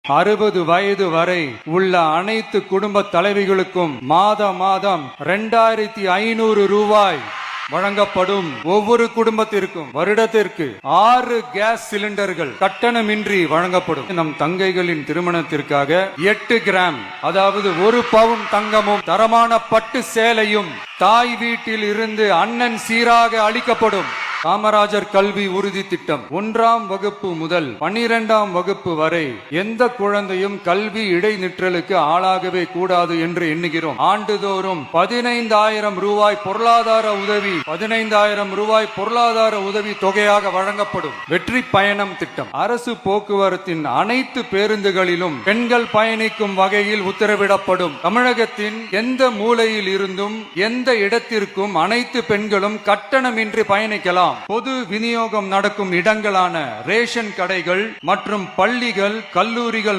60 வயது வரை உள்ள அனைத்து குடும்ப தலைவிகளுக்கும் மாதம் 2500 ரூபாய் வழங்கப்படும். ஒவ்வொரு குடும்பத்திற்கும் வருடத்திற்கு 6 கேஸ் சிலிண்டர்கள் கட்டணமின்றி வழங்கப்படும். நம் தங்கைகளின் திருமணத்திற்காக 8 கிராம் அதாவது 1 பவுன் தங்கமும் தரமான பட்டு சேலையும் தாய் வீட்டில் இருந்து அண்ணன் சீராக அளிக்கப்படும். காமராஜர் கல்வி உறுதி திட்டம் 1ஆம் வகுப்பு முதல் 12ஆம் வகுப்பு வரை எந்த குழந்தையும் கல்வி இடைநிற்றலுக்கு ஆளாகவே கூடாது என்று எண்ணுகிறோம். ஆண்டுதோறும் 15,000 ரூபாய் பொருளாதார உதவி 15,000 ரூபாய் பொருளாதார உதவி தொகையாக வழங்கப்படும். வெற்றி பயணம் திட்டம் அரசு போக்குவரத்தின் அனைத்து பேருந்துகளிலும் பெண்கள் பயணிக்கும் வகையில் உத்தரவிடப்படும். தமிழகத்தின் எந்த மூலையில் இருந்தும் எந்த இடத்திற்கும் அனைத்து பெண்களும் கட்டணமின்றி பயணிக்கலாம். பொது விநியோகம் நடக்கும் இடங்களான ரேஷன் கடைகள் மற்றும் பள்ளிகள், கல்லூரிகள்